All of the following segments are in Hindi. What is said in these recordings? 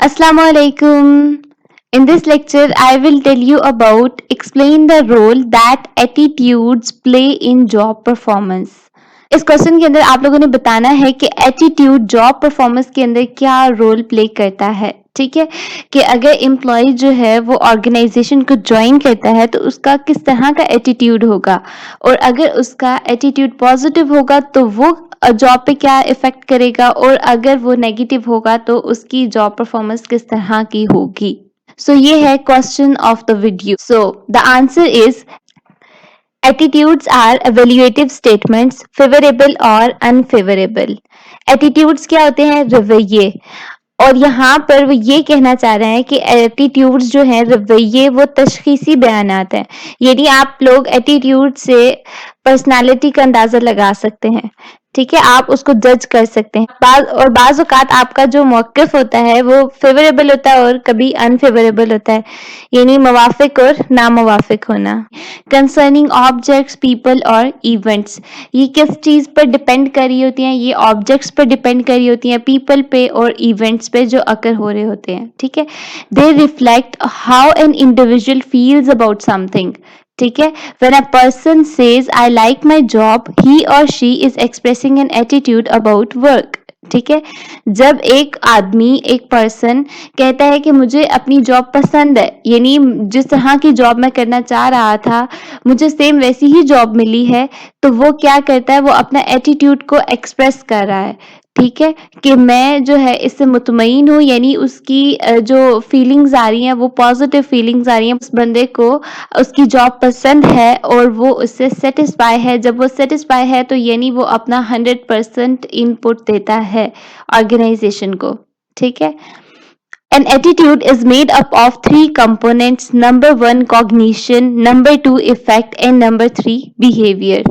Assalamu.alaikum. In this lecture, I will tell you about explain the role that attitudes play in job performance. इस क्वेश्चन के अंदर आप लोगों ने बताना है कि एटीट्यूड जॉब परफॉर्मेंस के अंदर क्या रोल प्ले करता है। ठीक है कि अगर एम्प्लॉय जो है वो ऑर्गेनाइजेशन को ज्वाइन करता है तो उसका किस तरह का एटीट्यूड होगा, और अगर उसका एटीट्यूड पॉजिटिव होगा तो वो जॉब पे क्या इफेक्ट करेगा, और अगर वो नेगेटिव होगा तो उसकी जॉब परफॉर्मेंस किस तरह की होगी। सो ये है question of the video. So the answer is attitudes are evaluative statements, favourable और अनफेवरेबल। एटीट्यूड्स क्या होते हैं? रवैये। और यहाँ पर वो ये कहना चाह रहे हैं कि एटीट्यूड्स जो हैं रवैये वो तशखीसी बयानात हैं, यानी आप लोग एटीट्यूड से पर्सनालिटी का अंदाजा लगा सकते हैं। ठीक है, आप उसको जज कर सकते हैं। बाज़ औक़ात आपका जो मौक़िफ़ होता है वो फेवरेबल होता है और कभी अनफेवरेबल होता है, यानी मुवाफ़िक और नामुवाफ़िक होना। कंसर्निंग ऑब्जेक्ट्स, पीपल और इवेंट्स, ये किस चीज़ पर डिपेंड कर रही होती हैं? ये ऑब्जेक्ट्स पर डिपेंड कर रही होती हैं, पीपल पे और इवेंट्स पे जो अकर हो रहे होते हैं। ठीक है, दे reflect how an individual feels about something. ठीक है, when a person says I like my job, he or she is expressing an attitude about work. ठीक है, जब एक आदमी, एक पर्सन कहता है कि मुझे अपनी जॉब पसंद है, यानी जिस तरह की जॉब मैं करना चाह रहा था मुझे सेम वैसी ही जॉब मिली है, तो वो क्या करता है? वो अपना एटीट्यूड को एक्सप्रेस कर रहा है। ठीक है, कि मैं जो है इससे मुतमईन हूँ, यानी उसकी जो फीलिंग्स आ रही हैं वो पॉजिटिव फीलिंग्स आ रही हैं। उस बंदे को उसकी जॉब पसंद है और वो उससे सेटिस्फाई है। जब वो सेटिस्फाई है तो यानी वो अपना 100% इनपुट देता है ऑर्गेनाइजेशन को। ठीक है, an attitude is made up of three components: number 1 cognition, number 2 effect, and number 3 behavior.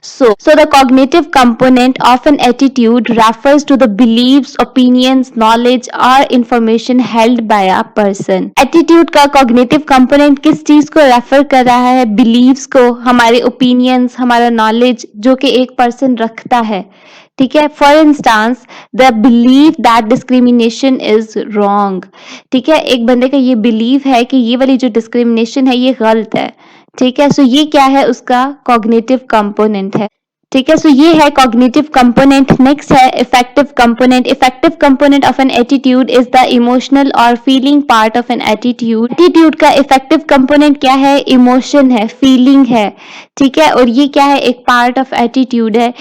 So the cognitive component of an attitude refers to the beliefs, opinions, knowledge or information held by a person. Attitude का cognitive component किस चीज को रेफर कर रहा है? beliefs को, हमारे opinions, हमारा knowledge जो कि एक person रखता है। ठीक है, for instance the believe that discrimination is wrong. ठीक है, एक बंदे का ये बिलीव है कि ये वाली जो डिस्क्रिमिनेशन है ये गलत है। ठीक है, सो ये क्या है? उसका कॉग्निटिव कंपोनेंट है। ठीक है, सो ये है कॉग्निटिव कंपोनेंट। नेक्स्ट है affective component. Affective component of an attitude is the emotional और feeling part of an attitude. Attitude का इफेक्टिव कंपोनेंट क्या है? इमोशन है, फीलिंग है। ठीक है, और ये क्या है? एक पार्ट ऑफ एटीट्यूड है,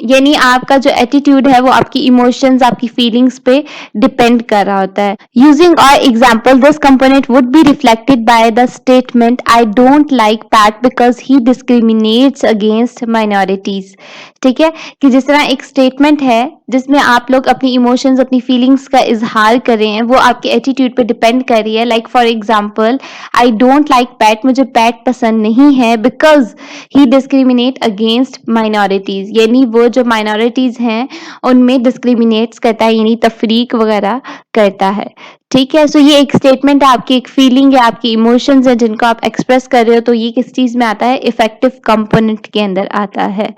यानी आपका जो एटीट्यूड है वो आपकी इमोशंस, आपकी फीलिंग्स पे डिपेंड कर रहा होता है। Using our example, this component would be reflected by the statement I don't like Pat because he discriminates against minorities. ठीक है, कि जिस तरह एक स्टेटमेंट है जिसमें आप लोग अपनी इमोशंस, अपनी फीलिंग्स का इजहार कर रहे हैं, वो आपके एटीट्यूड पे डिपेंड कर रही है। Like for example, I don't like PAT, मुझे पैट पसंद नहीं है, because he discriminate against minorities, यानी वो जो माइनॉरिटीज हैं उनमें डिस्क्रिमिनेट्स करता है, यानी तफरीक वगैरह करता है। ठीक है, सो ये एक स्टेटमेंट है, आपकी एक फीलिंग है, आपकी इमोशंस है जिनको आप एक्सप्रेस कर रहे हो, तो ये किस चीज में आता है? इफेक्टिव कंपोनेंट के अंदर आता है।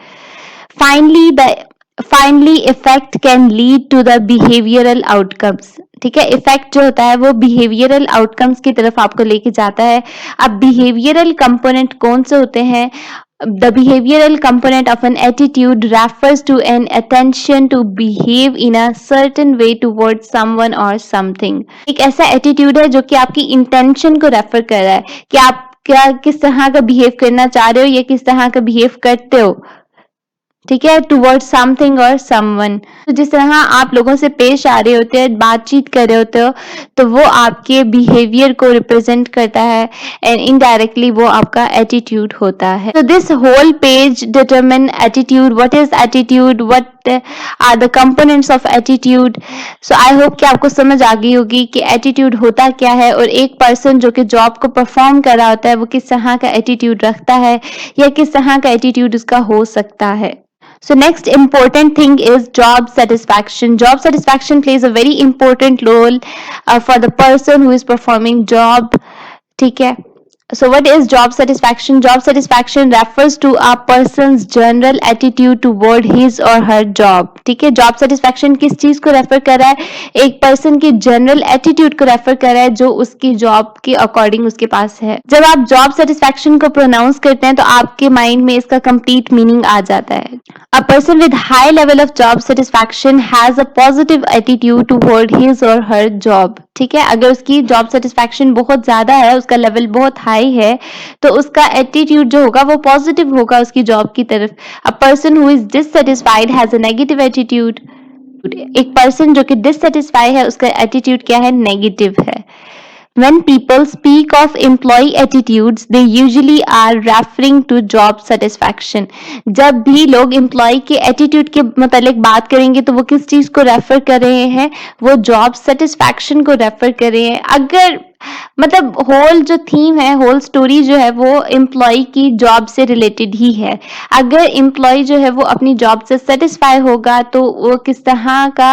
Finally affect can lead to the behavioural outcomes. ठीक है, इफेक्ट जो होता है वो बिहेवियरल आउटकम्स की तरफ आपको लेके जाता है। अब बिहेवियरल कंपोनेंट कौन से होते हैं? The behavioral component of an attitude refers to an attention to behave in a certain way towards someone or something. एक ऐसा एटीट्यूड है जो कि आपकी इंटेंशन को रेफर कर रहा है कि आप क्या किस तरह का बिहेव करना चाह रहे हो या किस तरह का बिहेव करते हो। ठीक है, टूवर्ड्स समथिंग और समवन। तो जिस तरह आप लोगों से पेश आ रहे होते हैं, बातचीत कर रहे होते हो, तो वो आपके बिहेवियर को रिप्रेजेंट करता है एंड इनडायरेक्टली वो आपका एटीट्यूड होता है। तो this whole page determine attitude, what is attitude, what are the components of attitude. So I hope कि आपको समझ आ गई होगी कि एटीट्यूड होता क्या है, और एक पर्सन जो कि जॉब को परफॉर्म कर रहा होता है वो किस तरह का एटीट्यूड रखता है या किस तरह का एटीट्यूड उसका हो सकता है। So next important thing is job satisfaction. Job satisfaction plays a very important role for the person who is performing job. ठीक है, So what is job satisfaction? Job satisfaction refers to a person's general attitude toward his or her job. ठीक है, job satisfaction किस चीज को रेफर कर रहा है? एक पर्सन की जनरल एटीट्यूड को रेफर कर रहा है जो उसकी जॉब के अकॉर्डिंग उसके पास है. जब आप जॉब सेटिस्फैक्शन को प्रोनाउंस करते हैं तो आपके माइंड में इसका कंप्लीट मीनिंग आ जाता है. A person with high level of job satisfaction has a positive attitude toward his or her job. ठीक है, अगर उसकी जॉब सेटिस्फैक्शन बहुत ज्यादा है, उसका लेवल बहुत हाई है, तो उसका एटीट्यूड जो होगा वो पॉजिटिव होगा उसकी जॉब की तरफ. A person who is dissatisfied has a negative attitude. एक पर्सन जो कि डिससेटिस्फाई है उसका एटीट्यूड क्या है? नेगेटिव है. When people speak of employee attitudes, they usually are referring to job satisfaction. जब भी लोग employee के attitude के मतलब बात करेंगे तो वो किस चीज को रेफर कर रहे हैं? वो job satisfaction को रेफर कर रहे हैं. अगर मतलब होल जो थीम है, होल स्टोरी जो है वो एम्प्लॉय की जॉब से रिलेटेड ही है. अगर एम्प्लॉय जो है वो अपनी जॉब से सेटिस्फाई होगा तो वो किस तरह का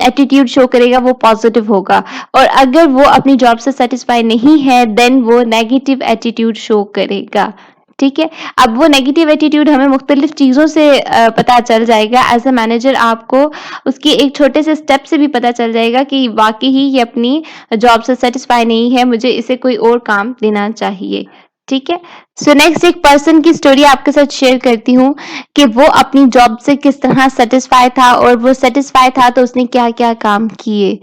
एटीट्यूड शो करेगा? वो पॉजिटिव होगा. और अगर वो अपनी जॉब से सेटिस्फाई नहीं है देन वो नेगेटिव एटीट्यूड शो करेगा. ठीक है, अब वो नेगेटिव एटीट्यूड हमें मुख्तलिफ चीज़ों से पता चल जाएगा. एज ए मैनेजर आपको उसकी एक छोटे से स्टेप से भी पता चल जाएगा कि वाकई ही ये अपनी जॉब से सेटिस्फाई नहीं है, मुझे इसे कोई और काम देना चाहिए. ठीक है, सो नेक्स्ट एक पर्सन की स्टोरी आपके साथ शेयर करती हूँ कि वो अपनी जॉब से किस तरह सेटिस्फाई था और वो सेटिस्फाई था तो उसने क्या क्या काम किए.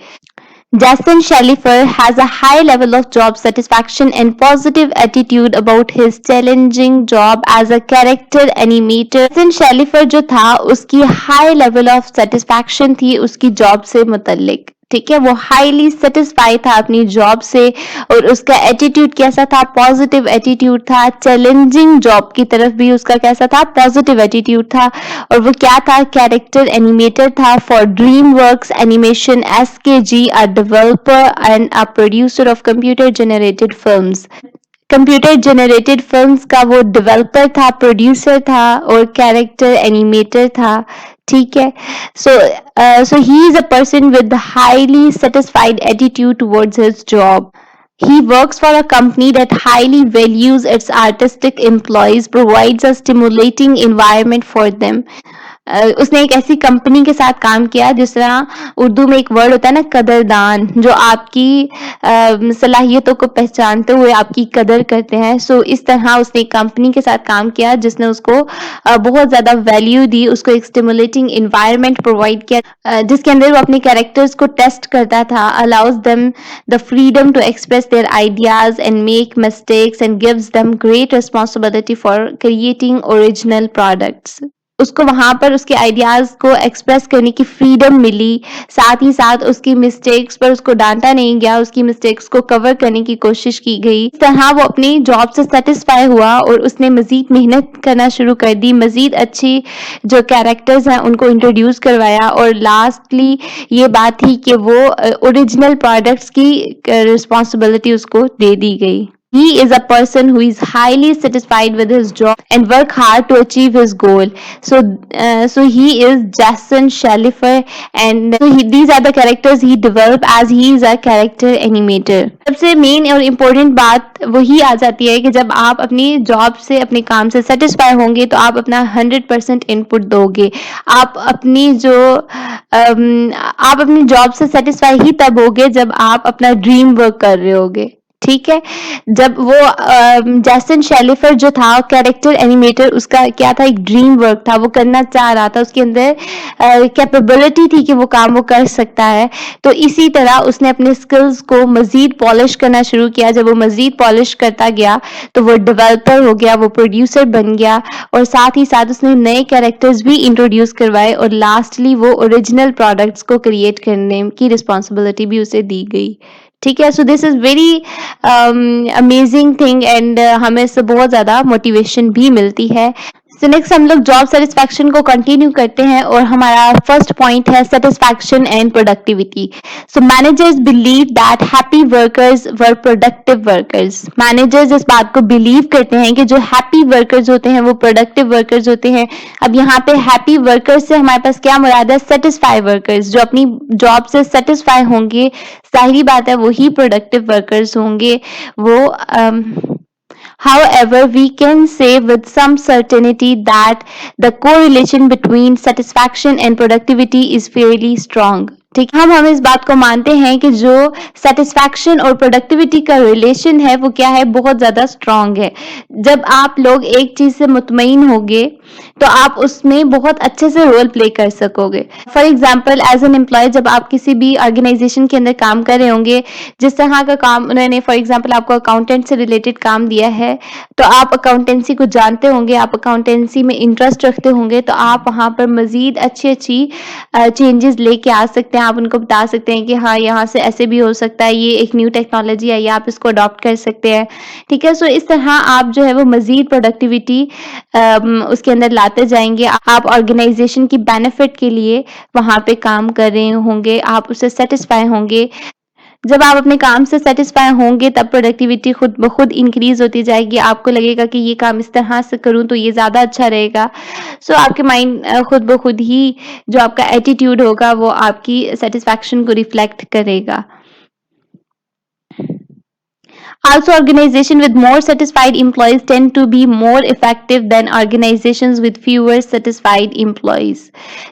Jason Shallifer has a high level of job satisfaction and positive attitude about his challenging job as a character animator. Jason Shallifer जो था उसकी high level of satisfaction थी उसकी job से मुतल्लिक. ठीक है, वो हाईली सेटिस्फाई था अपनी जॉब से और उसका एटीट्यूड कैसा था? पॉजिटिव एटीट्यूड था. चैलेंजिंग जॉब की तरफ भी उसका कैसा था? पॉजिटिव एटीट्यूड था. और वो क्या था? कैरेक्टर एनिमेटर था for dream works animation SKG, a developer and a producer of computer generated films. Computer generated films का वो डेवलपर था, प्रोड्यूसर था और कैरेक्टर एनिमेटर था. ठीक है, so he is a person with a highly satisfied attitude towards his job. He works for a company that highly values its artistic employees, provides a stimulating environment for them. उसने एक ऐसी कंपनी के साथ काम किया जिस तरह उर्दू में एक वर्ड होता है ना, कदरदान, जो आपकी सलाहियतों को पहचानते हुए आपकी कदर करते हैं. सो इस तरह उसने एक कंपनी के साथ काम किया जिसने उसको बहुत ज़्यादा वैल्यू दी, उसको एक स्टिमुलेटिंग इन्वायरमेंट प्रोवाइड किया जिसके अंदर वो अपने कैरेक्टर्स को टेस्ट करता था. Allows them the freedom to express their ideas and make mistakes and gives them great responsibility for creating original products. उसको वहां पर उसके आइडियाज को एक्सप्रेस करने की फ्रीडम मिली. साथ ही साथ उसकी मिस्टेक्स पर उसको डांटा नहीं गया, उसकी मिस्टेक्स को कवर करने की कोशिश की गई. इस तरह वो अपनी जॉब से सेटिस्फाई हुआ और उसने मजीद मेहनत करना शुरू कर दी, मजीद अच्छी जो कैरेक्टर्स हैं उनको इंट्रोड्यूस करवाया और लास्टली ये बात थी कि वो ओरिजिनल प्रोडक्ट्स की रिस्पॉन्सिबिलिटी उसको दे दी गई. He is a person who is highly satisfied with his job and work hard to achieve his goal. So he is Jason Shallifer, and these are the characters he developed as he is a character animator. सबसे मेन और इम्पोर्टेंट बात वही आ जाती है कि जब आप अपनी जॉब से अपने काम से सेटिस्फाई होंगे तो आप अपना 100% इनपुट दोगे. आप अपनी जॉब से सेटिस्फाई ही तब होगे जब आप अपना ड्रीम वर्क कर रहे होगे. ठीक है, जब वो जैसन शेलिफर जो था कैरेक्टर एनिमेटर, उसका क्या था? एक ड्रीम वर्क था, वो करना चाह रहा था, उसके अंदर कैपेबिलिटी थी कि वो काम वो कर सकता है. तो इसी तरह उसने अपने स्किल्स को मजीद पॉलिश करना शुरू किया. जब वो मजीद पॉलिश करता गया तो वो डेवलपर हो गया, वो प्रोड्यूसर बन गया और साथ ही साथ उसने नए कैरेक्टर्स भी इंट्रोड्यूस करवाए और लास्टली वो ओरिजिनल प्रोडक्ट्स को क्रिएट करने की रिस्पॉन्सिबिलिटी भी उसे दी गई. ठीक है, so this is very amazing thing and हमें इससे बहुत ज़्यादा मोटिवेशन भी मिलती है. सो नेक्स्ट हम लोग जॉब सेटिस्फैक्शन को कंटिन्यू करते हैं और हमारा फर्स्ट पॉइंट है satisfaction and productivity. So managers believe that happy workers were productive workers. Managers इस बात को बिलीव करते हैं कि जो हैप्पी वर्कर्स होते हैं वो प्रोडक्टिव वर्कर्स होते हैं. अब यहाँ पे हैप्पी वर्कर्स से हमारे पास क्या मुराद है? Satisfy workers. जो अपनी जॉब से सेटिस्फाई होंगे, जाहिर बात है वही प्रोडक्टिव वर्कर्स होंगे. वो However, we can say with some certainty that the correlation between satisfaction and productivity is fairly strong. ठीक है, हम इस बात को मानते हैं कि जो सेटिस्फैक्शन और प्रोडक्टिविटी का रिलेशन है वो क्या है, बहुत ज़्यादा स्ट्रांग है। जब आप लोग एक चीज़ से मुतमईन होगे तो आप उसमें बहुत अच्छे से रोल प्ले कर सकोगे। For example as an employee जब आप किसी भी ऑर्गेनाइजेशन के अंदर काम कर रहे होंगे, जिस तरह का काम उन्होंने फॉर एग्जाम्पल आपको अकाउंटेंट से रिलेटेड काम दिया है, तो आप अकाउंटेंसी को जानते होंगे, आप अकाउंटेंसी में इंटरेस्ट रखते होंगे, तो आप वहाँ पर मज़ीद अच्छी-अच्छी चेंजेस लेके आ सकते हैं। आप उनको बता सकते हैं कि हाँ, यहाँ से ऐसे भी हो सकता है, ये एक न्यू टेक्नोलॉजी आई है, आप इसको अडॉप्ट कर सकते हैं। ठीक है? सो इस तरह आप जो है वो मज़ीद प्रोडक्टिविटी उसके अंदर लाते जाएँगे। आप ऑर्गेनाइजेशन की बेनिफिट के लिए वहाँ पे काम कर रहे होंगे, आप उससे सैटिस्फाई होंगे। जब आप अपने काम से सैटिस्फाई होंगे तब प्रोडक्टिविटी खुद ब खुद इंक्रीज़ होती जाएगी। आपको लगेगा कि ये काम इस तरह से करूँ तो ये ज़्यादा अच्छा रहेगा। सो आपके माइंड खुद ब खुद ही जो आपका एटीट्यूड होगा वो आपकी सैटिस्फैक्शन को रिफ्लेक्ट करेगा। Also, organizations with more satisfied employees tend to be more effective than organizations with fewer satisfied employees.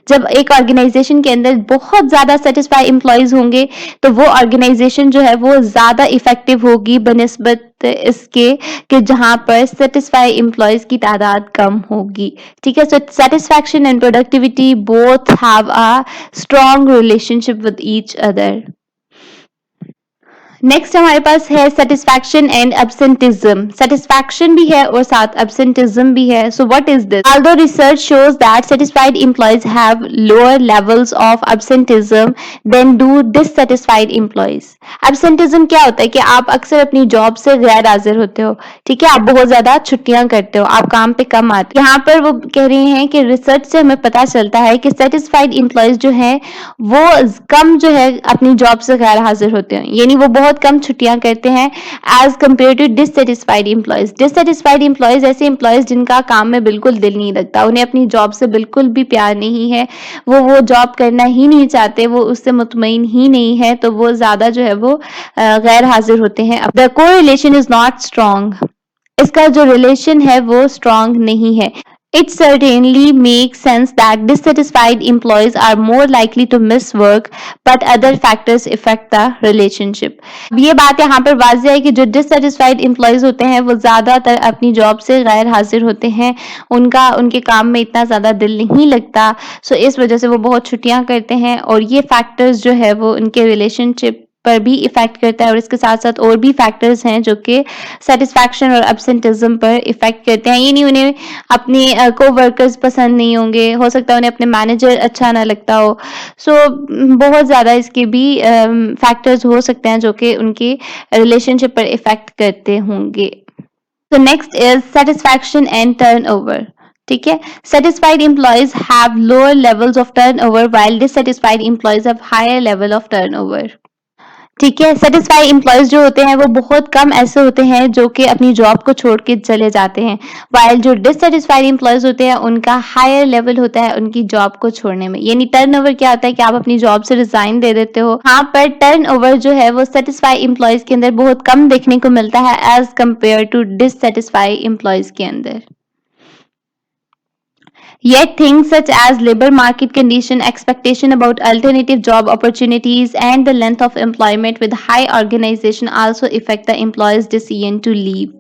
जब एक ऑर्गेनाइजेशन के अंदर बहुत ज़्यादा सेटिस्फाइड एम्प्लॉयज़ होंगे तो वो ऑर्गेनाइजेशन जो है वो ज़्यादा इफेक्टिव होगी बनिस्बत इसके कि जहाँ पर सेटिस्फाइड एम्प्लॉयज़ की तादाद कम होगी। ठीक है, so satisfaction and productivity both have a strong relationship with each other. Next हमारे पास है सेटिस्फैक्शन एंड एब्सेंटिज्म। सेटिस्फैक्शन भी है और साथ एब्सेंटिज्म भी है। So what is this? Although research shows that satisfied employees have lower levels of absenteeism than do dissatisfied employees. Absenteeism क्या होता है कि आप अक्सर अपनी जॉब से गैर हाजिर होते हो। ठीक है, आप बहुत ज्यादा छुट्टियां करते हो, आप काम पे कम आते हो। यहाँ पर वो कह रहे हैं कि रिसर्च से हमें पता चलता है कि सेटिस्फाइड एम्प्लॉयज जो हैं वो कम जो है अपनी जॉब से गैर हाजिर होते हैं, यानी वो बहुत कम छुट्टियां करते हैं as compared to dissatisfied employees. Dissatisfied employees ऐसे एम्प्लॉयज जिनका काम में बिल्कुल दिल नहीं लगता, उन्हें अपनी जॉब से बिल्कुल भी प्यार नहीं है, वो जॉब करना ही नहीं चाहते, वो उससे मुतमईन ही नहीं है, तो वो ज्यादा जो है वो गैर हाजिर होते हैं। The correlation is not strong. इसका जो रिलेशन है वो स्ट्रॉन्ग नहीं है। It certainly makes sense that dissatisfied employees are more likely to miss work, but other factors affect the relationship. अब ये बात यहाँ पर वाज़ेह है कि जो dissatisfied employees होते हैं वो ज़्यादातर अपनी जॉब से गैर हाजिर होते हैं, उनके काम में इतना ज़्यादा दिल नहीं लगता, सो इस वजह से वो बहुत छुट्टियाँ करते हैं और ये फैक्टर्स जो है वो उनके रिलेशनशिप पर भी इफेक्ट करता है और इसके साथ साथ और भी फैक्टर्स हैं जो कि सेटिस्फैक्शन और एब्सेंटिज्म पर इफेक्ट करते हैं। ये नहीं उन्हें अपने को-वर्कर्स पसंद नहीं होंगे, हो सकता है उन्हें अपने मैनेजर अच्छा ना लगता हो। सो बहुत ज़्यादा इसके भी फैक्टर्स हो सकते हैं जो कि उनकी रिलेशनशिप पर इफेक्ट करते होंगे। So next is satisfaction and turnover. ठीक है, satisfied employees have lower levels of turnover while dissatisfied employees have higher level of turnover. ठीक है, सेटिस्फाई एम्प्लॉयज जो होते हैं वो बहुत कम ऐसे होते हैं जो कि अपनी जॉब को छोड़ के चले जाते हैं, वाइल जो डिससेटिस्फाइड एम्प्लॉयज होते हैं उनका हायर लेवल होता है उनकी जॉब को छोड़ने में। यानी टर्नओवर क्या होता है कि आप अपनी जॉब से रिजाइन दे देते हो। हाँ, पर टर्नओवर जो है वो सेटिस्फाई एम्प्लॉयज के अंदर बहुत कम देखने को मिलता है as compared to dissatisfied employees के अंदर। Yet things such as labor market condition, expectation about alternative job opportunities, and the length of employment with high organization also affect the employee's decision to leave.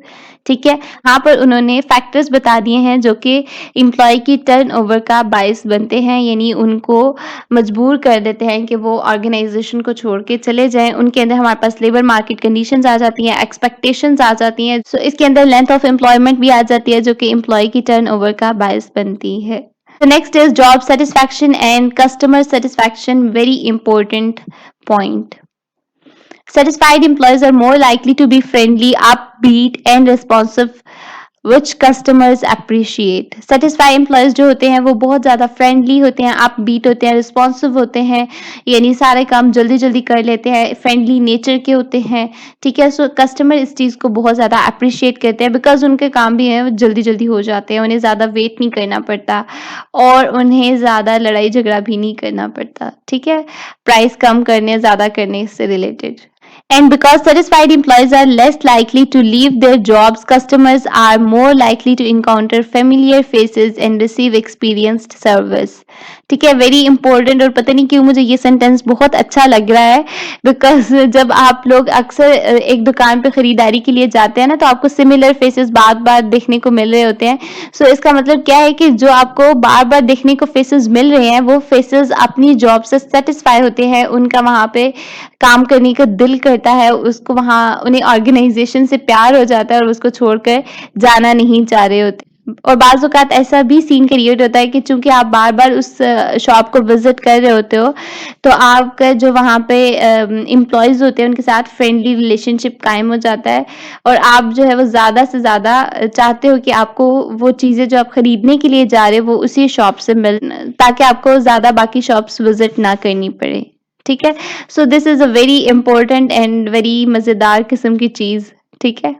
ठीक है, यहाँ पर उन्होंने फैक्टर्स बता दिए हैं जो कि एम्प्लॉय की टर्नओवर का बायस बनते हैं, यानी उनको मजबूर कर देते हैं कि वो ऑर्गेनाइजेशन को छोड़ के चले जाएं। उनके अंदर हमारे पास लेबर मार्केट कंडीशंस आ जाती हैं, एक्सपेक्टेशंस आ जाती हैं, सो इसके अंदर लेंथ ऑफ एम्प्लॉयमेंट भी आ जाती है जो कि एम्प्लॉय की टर्नओवर का बायस बनती है। So next is job satisfaction and customer satisfaction, very important point. Satisfied employees are more likely to be friendly, upbeat, and responsive, which customers appreciate. Satisfied employees जो होते हैं वो बहुत ज़्यादा फ्रेंडली होते हैं, अपबीट होते हैं, रिस्पॉन्सिव होते हैं, यानी सारे काम जल्दी जल्दी कर लेते हैं, फ्रेंडली नेचर के होते हैं। ठीक है, सो कस्टमर इस चीज़ को बहुत ज़्यादा अप्रिशिएट करते हैं बिकॉज उनके काम भी हैं वो जल्दी जल्दी हो जाते हैं, उन्हें ज़्यादा वेट नहीं करना पड़ता और उन्हें ज़्यादा लड़ाई झगड़ा भी नहीं करना पड़ता। ठीक है, प्राइस कम करने ज़्यादा करने से related. And because satisfied employees are less likely to leave their jobs, customers are more likely to encounter familiar faces and receive experienced service. ठीक है, वेरी इंपॉर्टेंट। और पता नहीं क्यों मुझे ये सेंटेंस बहुत अच्छा लग रहा है, बिकॉज जब आप लोग अक्सर एक दुकान पे खरीदारी के लिए जाते हैं ना, तो आपको सिमिलर फेसेस बार बार देखने को मिल रहे होते हैं। सो इसका मतलब क्या है कि जो आपको बार बार देखने को फेसेस मिल रहे हैं, वो फेसेस अपनी जॉब से सेटिस्फाई होते हैं, उनका वहाँ पे काम करने का दिल करता है, उसको वहाँ उन्हें ऑर्गेनाइजेशन से प्यार हो जाता है और उसको छोड़कर जाना नहीं चाह रहे होते। और बाज़ औक़ात ऐसा भी सीन क्रिएट होता है कि चूँकि आप बार-बार उस शॉप को विज़िट कर रहे होते हो, तो आपका जो वहाँ पे एम्प्लॉइज़ होते हैं, उनके साथ फ्रेंडली रिलेशनशिप कायम हो जाता है, और आप जो है वो ज़्यादा से ज़्यादा चाहते हो कि आपको वो चीज़ें जो आप खरीदने के लिए जा रहे हो, वो उसी शॉप से मिल, ताकि आपको ज़्यादा बाकी शॉप्स विज़िट ना करनी पड़े। ठीक है? So this is a very important and very मज़ेदार किस्म की चीज़। ठीक है?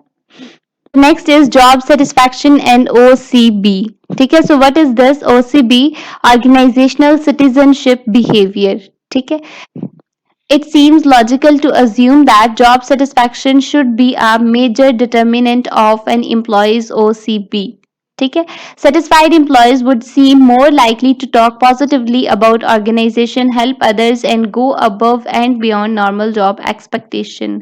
Next is job satisfaction and OCB. ठीक है, so what is this OCB? Organizational citizenship behavior. ठीक है, it seems logical to assume that job satisfaction should be a major determinant of an employee's OCB. ठीक है, satisfied employees would seem more likely to talk positively about organization, help others, and go above and beyond normal job expectation.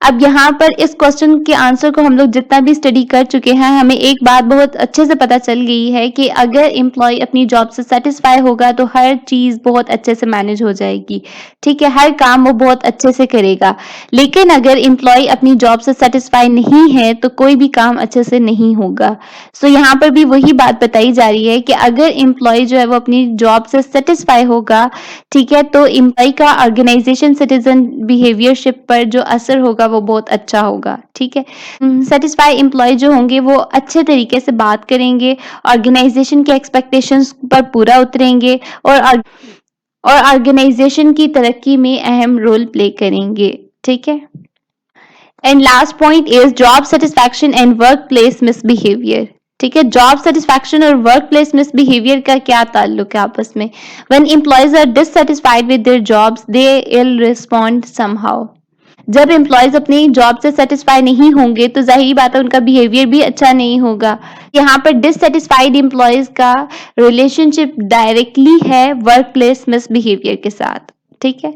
अब यहाँ पर इस क्वेश्चन के आंसर को हम लोग जितना भी स्टडी कर चुके हैं, हमें एक बात बहुत अच्छे से पता चल गई है कि अगर एम्प्लॉय अपनी जॉब से सेटिस्फाई होगा, तो हर चीज़ बहुत अच्छे से मैनेज हो जाएगी। ठीक है, हर काम वो बहुत अच्छे से करेगा। लेकिन अगर एम्प्लॉय अपनी जॉब से सेटिस्फाई नहीं है, तो कोई भी काम अच्छे से नहीं होगा। सो यहाँ पर भी वही बात बताई जा रही है कि अगर एम्प्लॉय जो है वो अपनी जॉब से सेटिस्फाई होगा, ठीक है, तो एम्प्लॉय का ऑर्गेनाइजेशन सिटीजन बिहेवियरशिप पर जो असर होगा वो बहुत अच्छा होगा। ठीक है, सेटिस्फाई एम्प्लॉय जो होंगे वो अच्छे तरीके से बात करेंगे, ऑर्गेनाइजेशन के एक्सपेक्टेशंस पर पूरा उतरेंगे, और ऑर्गेनाइजेशन की तरक्की में अहम रोल प्ले करेंगे। ठीक है, and last point is job satisfaction and workplace misbehaviour. ठीक है, जॉब सेटिस्फैक्शन और वर्क प्लेस मिसबिहेवियर का क्या ताल्लुक है आपस में? When employees are dissatisfied with their jobs, they will respond somehow. जब एम्प्लॉयज अपनी जॉब से सेटिस्फाई नहीं होंगे, तो जाहिर बात है उनका बिहेवियर भी अच्छा नहीं होगा। यहाँ पर डिससेटिस्फाइड एम्प्लॉयज का रिलेशनशिप डायरेक्टली है वर्क प्लेस मिसबिहेवियर के साथ। ठीक है,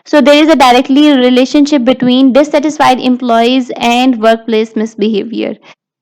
so there is a directly relationship between dissatisfied employees and workplace misbehavior.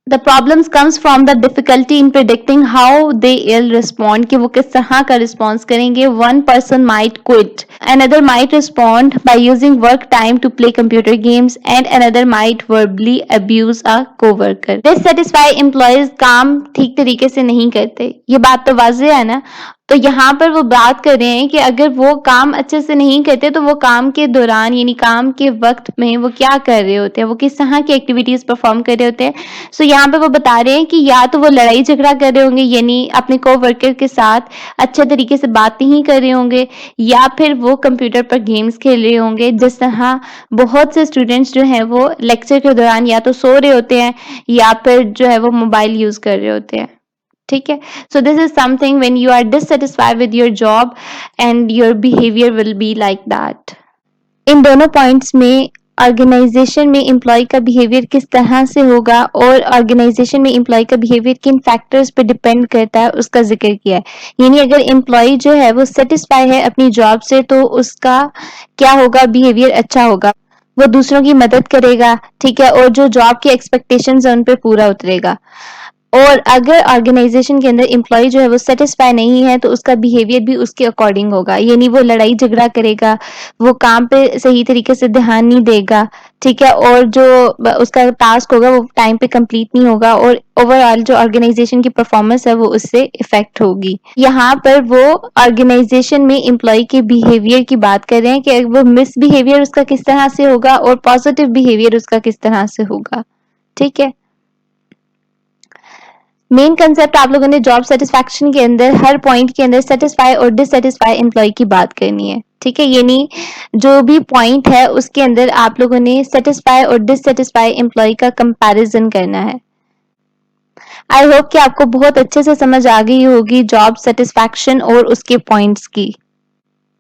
The problems comes from the difficulty in predicting how they will respond, कि वो किस तरह का response करेंगे. One person might quit, another might respond by using work time to play computer games, and another might verbally abuse a coworker. Dissatisfied employees काम ठीक तरीके से नहीं करते, ये बात तो वाज़ेह है ना। तो यहाँ पर वो बात कर रहे हैं कि अगर वो काम अच्छे से नहीं करते, तो वो काम के दौरान यानी काम के वक्त में वो क्या कर रहे होते हैं, वो किस तरह की एक्टिविटीज परफॉर्म कर रहे होते हैं। सो यहाँ पे वो बता रहे हैं कि या तो वो लड़ाई झगड़ा कर रहे होंगे, यानी अपने कोवर्कर के साथ अच्छे तरीके से बात नहीं कर रहे होंगे, या फिर वो कंप्यूटर पर गेम्स खेल रहे होंगे। जिस तरह बहुत से स्टूडेंट्स जो हैं वो लेक्चर के दौरान या तो सो रहे होते हैं, या फिर जो है वो मोबाइल यूज कर रहे होते हैं। ठीक है, so this is something when you are dissatisfied with your job and your behaviour will be like that. इन दोनों पॉइंट्स में ऑर्गेनाइजेशन में एम्प्लॉय का बिहेवियर किस तरह से होगा और ऑर्गेनाइजेशन में एम्प्लॉय का बिहेवियर किन फैक्टर्स पे डिपेंड करता है, उसका जिक्र किया है। यानी अगर एम्प्लॉय जो है वो सेटिस्फाई है अपनी जॉब से, तो उसका क्या होगा, बिहेवियर अच्छा होगा, वो दूसरों की मदद करेगा। ठीक है, और जो जॉब की एक्सपेक्टेशंस है उन पे पूरा उतरेगा। और अगर ऑर्गेनाइजेशन के अंदर एम्प्लॉय जो है वो सेटिस्फाई नहीं है, तो उसका बिहेवियर भी उसके अकॉर्डिंग होगा, यानी वो लड़ाई झगड़ा करेगा, वो काम पे सही तरीके से ध्यान नहीं देगा। ठीक है, और जो उसका टास्क होगा वो टाइम पे कंप्लीट नहीं होगा, और ओवरऑल जो ऑर्गेनाइजेशन की परफॉर्मेंस है वो उससे इफेक्ट होगी। यहाँ पर वो ऑर्गेनाइजेशन में एम्प्लॉय के बिहेवियर की बात कर रहे हैं कि वो मिसबिहेवियर उसका किस तरह से होगा और पॉजिटिव बिहेवियर उसका किस तरह से होगा। ठीक है, मेन कंसेप्ट आप लोगों ने जॉब सेटिस्फैक्शन के अंदर हर पॉइंट के अंदर सेटिस्फाई और डिससेटिस्फाई एम्प्लॉय की बात करनी है। ठीक है, यानी जो भी पॉइंट है उसके अंदर आप लोगों ने सेटिस्फाई और डिससेटिस्फाई एम्प्लॉय का कंपैरिजन करना है। आई होप कि आपको बहुत अच्छे से समझ आ गई होगी जॉब सेटिस्फैक्शन और उसके पॉइंट्स की।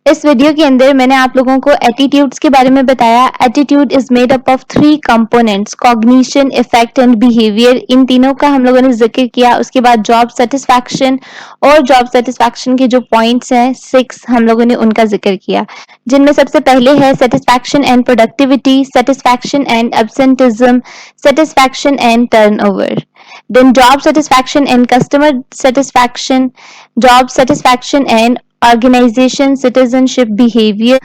इस वीडियो के अंदर मैंने आप लोगों को एटीट्यूड्स के बारे में बताया। Attitude is made up of 3 components, cognition, affect and behaviour. इन तीनों का हम लोगों ने जिक्र किया। उसके बाद जॉब सेटिस्फैक्शन, और जॉब सेटिस्फैक्शन के जो पॉइंट्स हैं 6, हम लोगों ने उनका जिक्र किया, जिनमें सबसे पहले है satisfaction and productivity, satisfaction and absenteeism, satisfaction and turnover. Then job satisfaction and customer satisfaction, job satisfaction and organization citizenship behavior।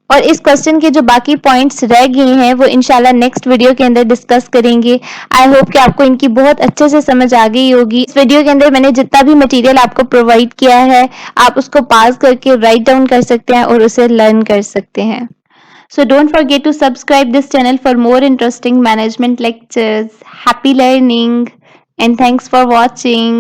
और इस क्वेश्चन के जो बाकी पॉइंट्स रह गए हैं वो इंशाल्लाह नेक्स्ट वीडियो के अंदर डिस्कस करेंगे। आई होप कि आपको इनकी बहुत अच्छे से समझ आ गई होगी। इस वीडियो के अंदर मैंने जितना भी मटेरियल आपको प्रोवाइड किया है, आप उसको पास करके राइट डाउन कर सकते हैं और उसे लर्न कर सकते हैं। So don't forget to subscribe this channel for more interesting management lectures. Happy learning and thanks for watching.